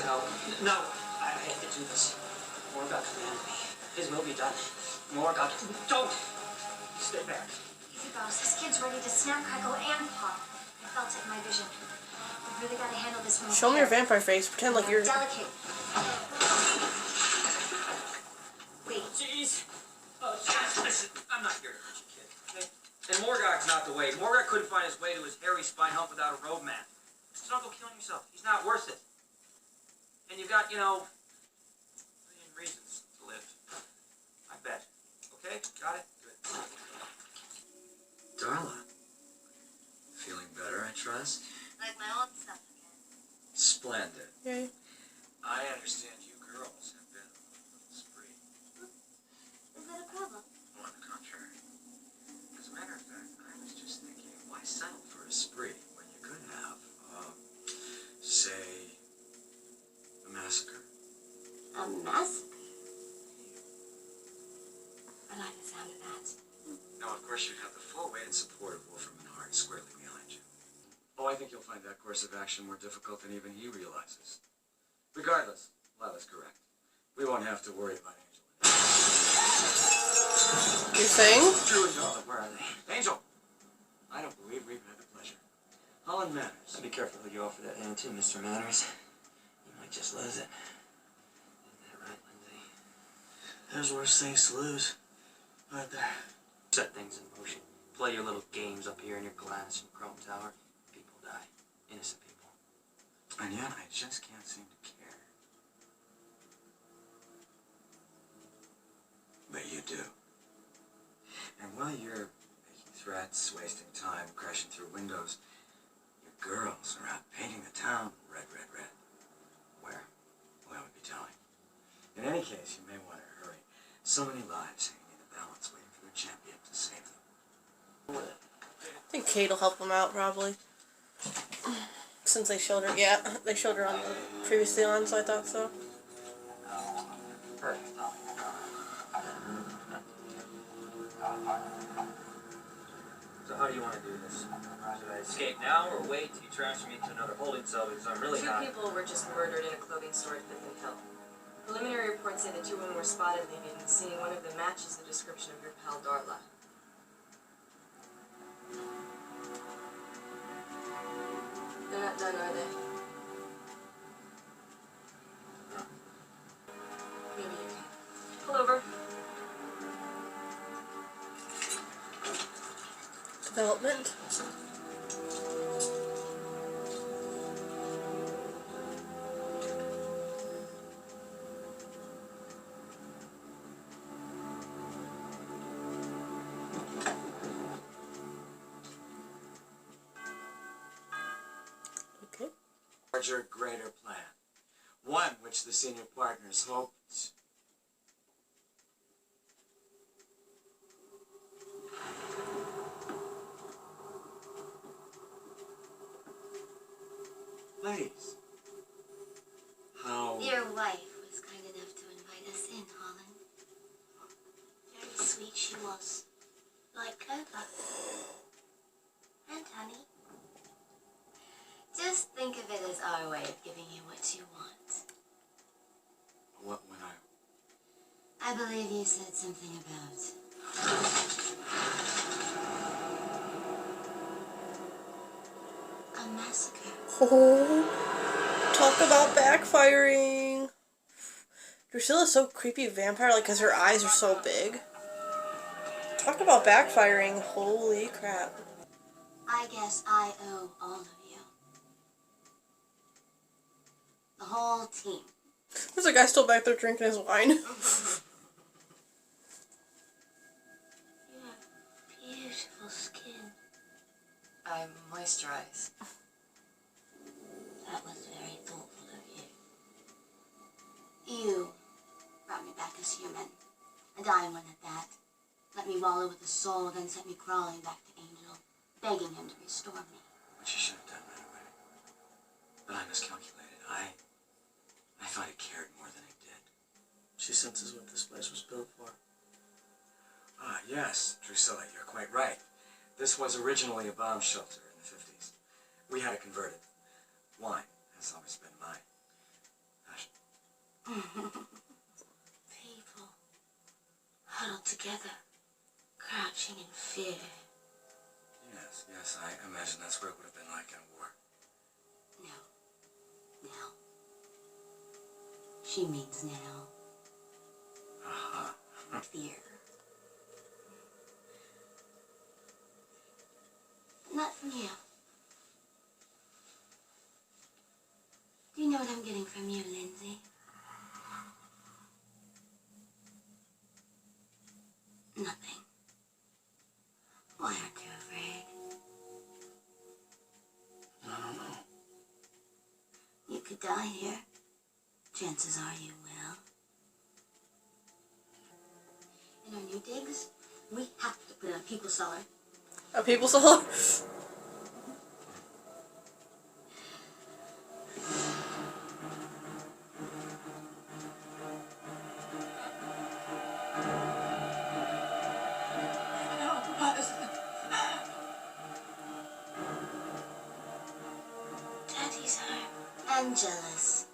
to help. No, I have to do this. Morgoth commanded me. His will be done. Morgoth, don't! Stay back. Easy, boss. This kid's ready to snap, crackle, and pop. I felt it in my vision. We really gotta handle this more. Show me your vampire face. Pretend like you're... delicate. Wait. Jeez. Oh, jeez. Listen, I'm not here to hurt you, kid. Okay? And Morgoth's not the way. Morgoth couldn't find his way to his hairy spine hump without a road map. So don't go killing yourself. He's not worth it. And you've got, you know, a million reasons to live. I bet. Okay? Got it? Good. Darla. Feeling better, I trust? Like my old stuff again. Splendid. Yay. I understand you girls have been on a little spree. Is that a problem? On the contrary. As a matter of fact, I was just thinking, why settle for a spree when you could have, say, a massacre? A massacre? I like the sound of that. Now, of course, you'd have the full weight and support of Wolfram and Hart squarely behind you. Oh, I think you'll find that course of action more difficult than even he realizes. Regardless, Lila's correct. We won't have to worry about Angel. You're saying? Drew and Darla, where are they? Angel! I don't believe we've had the pleasure. Holland Manners. So be careful who you offer that hand to, Mr. Manners. You might just lose it. Isn't that right, Lindsay? There's worse things to lose. Right there. Set things in motion. Play your little games up here in your glass and chrome tower. People die. Innocent people. And yet, I just can't seem to care. But you do. And while you're making threats, wasting time, crashing through windows, your girls are out painting the town red, red, red. Where? Well, I would be telling. In any case, you may want to hurry. So many lives hanging in the balance, waiting for their champion to save them. I think Kate will help them out, probably. Since they showed her, yeah, they showed her on the previously on, so I thought so. So how do you want to do this? Should I escape now or wait till you transfer me to another holding cell because I'm really hot? 2 people were just murdered in a clothing store at Fifth and Hill. Preliminary reports say the 2 women were spotted leaving the scene. One of them matches the description of your pal Darla. They're not done, are they? No. Maybe you can. Pull over. Development. Okay. Larger, greater plan. One which the senior partners hoped... Ladies, how... Your wife was kind enough to invite us in, Holland. Very sweet she was. Like Coco. And honey. Just think of it as our way of giving you what you want. What when I believe you said something about... a massacre. Oh, talk about backfiring. Drusilla's so creepy vampire, like, because her eyes are so big. Talk about backfiring. Holy crap. I guess I owe all of you. The whole team. There's a guy still back there drinking his wine. You have beautiful skin. I moisturize. That was very thoughtful of you. You brought me back as human. A dying one at that. Let me wallow with the soul, then sent me crawling back to Angel, begging him to restore me. Which you should have done right away. But I miscalculated. I thought he cared more than he did. She senses what this place was built for. Ah, yes, Drusilla, you're quite right. This was originally a bomb shelter in the 50s. We had it converted. Wine has always been my People huddled together, crouching in fear. Yes, I imagine that's what it would have been like in a war. No. Now. She means now. Uh-huh. Fear. Not from you. Do you know what I'm getting from you, Lindsay? Nothing. Why aren't you afraid? I don't know. You could die here. Chances are you will. In our new digs, we have to put in a people cellar. A people soul? Daddy's hurt and jealous.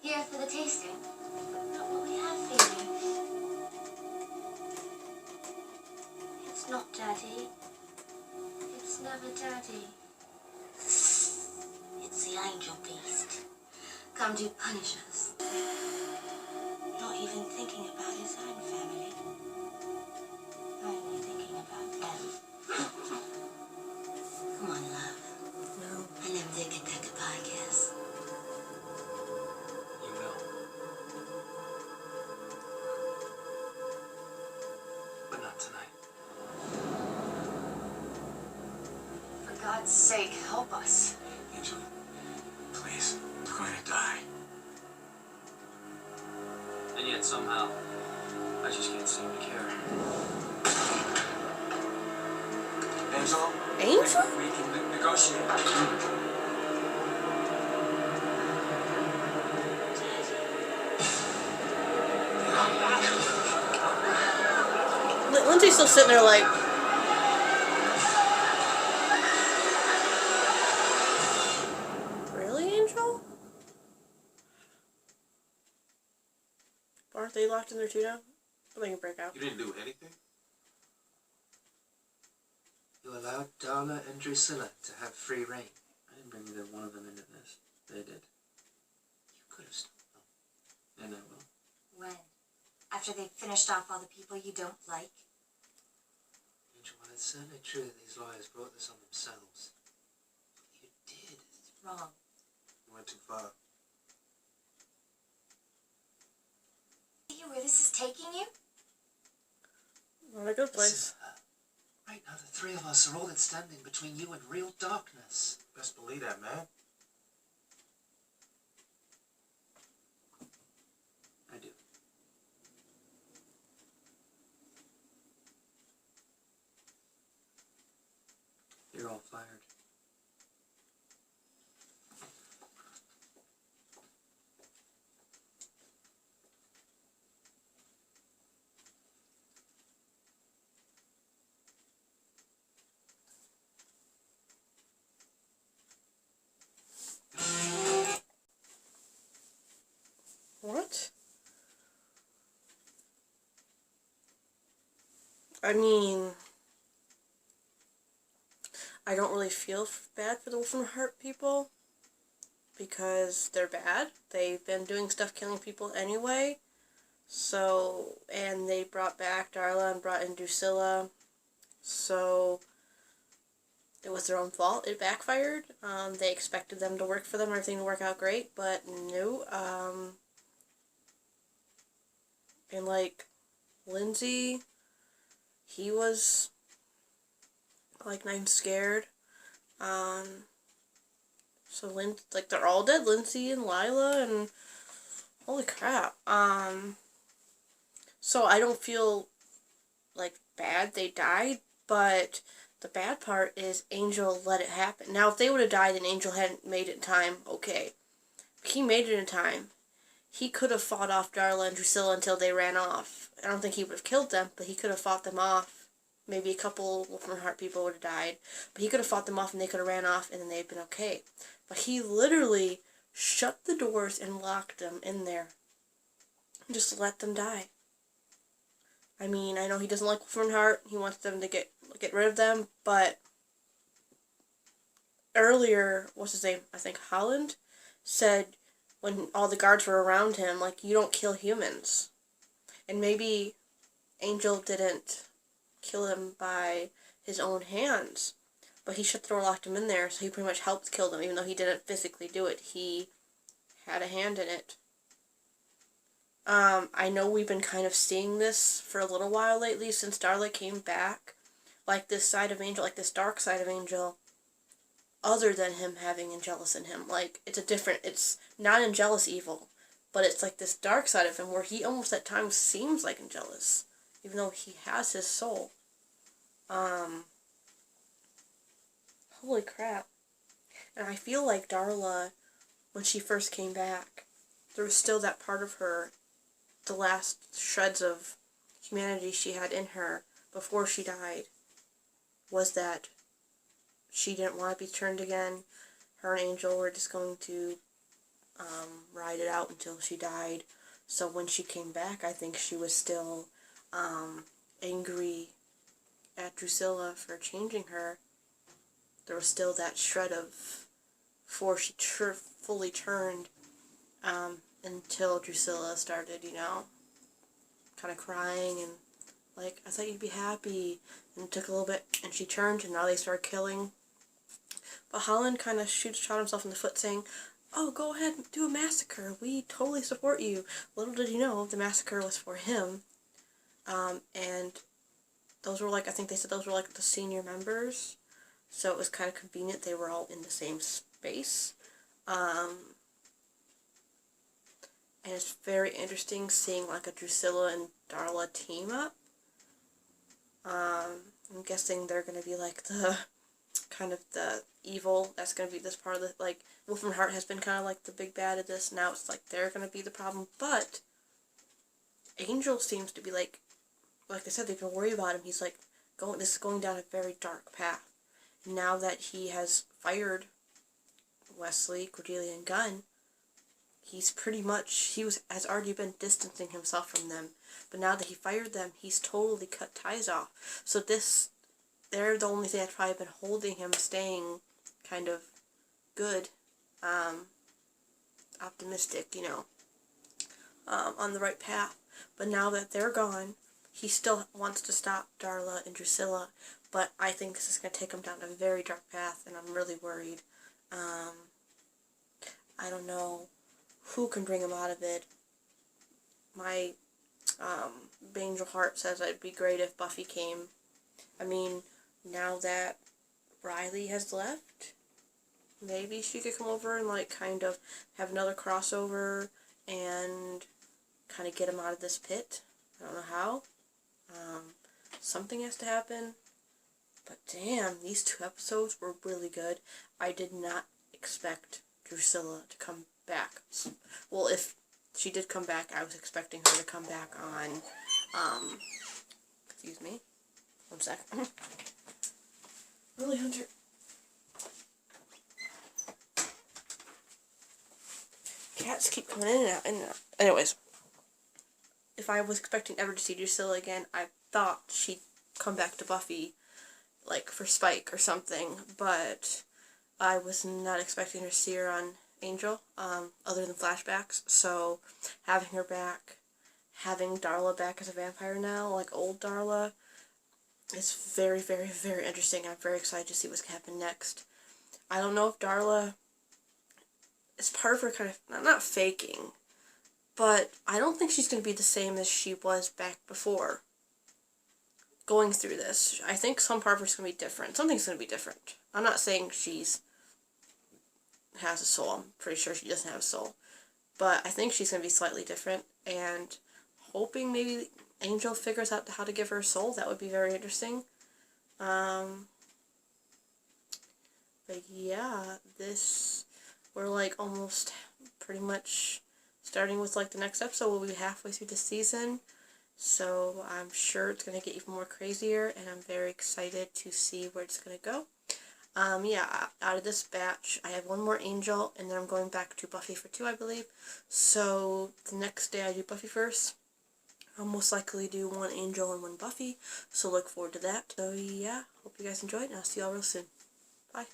Here for the tasting. Not what we have for you. It's not Daddy. It's never Daddy. It's the angel beast. Come to punish us. Not even thinking about his own family. Only thinking about them. Come on, love. No. I never did get that goodbye kiss. You will. But not tonight. For God's sake, help us. Angel, please, we're going to die. And yet somehow, I just can't seem to care. Angel? Angel? We can negotiate. Lindsay's still sitting there like, really, Angel? Aren't they locked in there too now? They can break out. You didn't do anything? You allowed Darla and Drusilla to have free reign. I didn't bring either one of them into this. They did. You could have stopped them. And I will. When? After they've finished off all the people you don't like? Angel, while it's certainly true that these lawyers brought this on themselves, what you did It's wrong. You went too far. See where this is taking you? Not a good place. Listen, right now the three of us are all that's standing between you and real darkness. Best believe that, man. I do. You're all fired. What? I mean, I don't really feel bad for the Wolfen Heart people because they're bad. They've been doing stuff killing people anyway. So, and they brought back Darla and brought in Drusilla. So, it was their own fault. It backfired. They expected them to work for them, everything to work out great, but no. And like, Lindsay, he was like, I'm scared. So like, they're all dead. Lindsay and Lila and holy crap. So I don't feel like bad they died, but the bad part is Angel let it happen. Now, if they would have died and Angel hadn't made it in time, okay. He made it in time. He could have fought off Darla and Drusilla until they ran off. I don't think he would have killed them, but he could have fought them off maybe a couple Wolfram Heart people would have died. But he could have fought them off and they could have ran off and then they'd been okay. But he literally shut the doors and locked them in there. And just let them die. I mean, I know he doesn't like Wolfram Heart. He wants them to get rid of them. But earlier, what's his name? I think Holland said when all the guards were around him, like, you don't kill humans. And maybe Angel didn't kill him by his own hands, but he shut the door, locked him in there, so he pretty much helped kill them, even though he didn't physically do it. He had a hand in it. I know we've been kind of seeing this for a little while lately, since Darla came back, like this side of Angel, like this dark side of Angel, other than him having Angelus in him. Like, it's not Angelus evil, but it's like this dark side of him where he almost at times seems like Angelus, even though he has his soul. Holy crap. And I feel like Darla, when she first came back, there was still that part of her, the last shreds of humanity she had in her before she died, was that she didn't want to be turned again. Her and Angel were just going to ride it out until she died. So when she came back, I think she was still angry at Drusilla for changing her. There was still that shred of before she fully turned, until Drusilla started, kind of crying and like, I thought you'd be happy. And it took a little bit, and she turned, and now they started killing. But Holland kind of shot himself in the foot, saying, "Oh, go ahead and do a massacre. We totally support you." Little did he know the massacre was for him. And those were I think they said those were the senior members. So it was kind of convenient they were all in the same space. And it's very interesting seeing a Drusilla and Darla team up. I'm guessing they're going to be the kind of the evil that's going to be this part of the, Wolfram Heart has been kind of the big bad of this. Now it's they're going to be the problem. But Angel seems to be like they said, they've been worried about him. He's this is going down a very dark path. And now that he has fired Wesley, Cordelia, and Gunn, he's pretty much, has already been distancing himself from them. But now that he fired them, he's totally cut ties off. So they're the only thing that's probably been holding him staying kind of good, optimistic, on the right path. But now that they're gone, he still wants to stop Darla and Drusilla, but I think this is going to take him down a very dark path, and I'm really worried. I don't know who can bring him out of it. My Angel Heart says it'd be great if Buffy came. I mean, now that Riley has left, maybe she could come over and kind of have another crossover and kind of get him out of this pit. I don't know how. Something has to happen. But damn, these 2 episodes were really good. I did not expect Drusilla to come back. Well, if she did come back, I was expecting her to come back on, excuse me, 1 sec. Really, Hunter? Cats keep coming in and out, and out. Anyways, if I was expecting ever to see Drusilla again, I thought she'd come back to Buffy, for Spike or something, but I was not expecting her to see her on Angel, other than flashbacks. So having her back, having Darla back as a vampire now, old Darla, is very, very, very interesting. I'm very excited to see what's going to happen next. I don't know if Darla is part of her kind of, not faking, but I don't think she's going to be the same as she was back before going through this. I think some part of her's going to be different. Something's going to be different. I'm not saying she's has a soul. I'm pretty sure she doesn't have a soul. But I think she's going to be slightly different, and hoping maybe Angel figures out how to give her a soul. That would be very interesting. But yeah, we're almost pretty much starting with the next episode. We'll be halfway through the season, So I'm sure it's going to get even more crazier, and I'm very excited to see where it's going to go. Yeah, out of this batch, I have one more Angel, and then I'm going back to Buffy for 2, I believe. So the next day I do Buffy first. I'll most likely do 1 Angel and 1 Buffy, so look forward to that. So yeah, hope you guys enjoyed, and I'll see y'all real soon. Bye.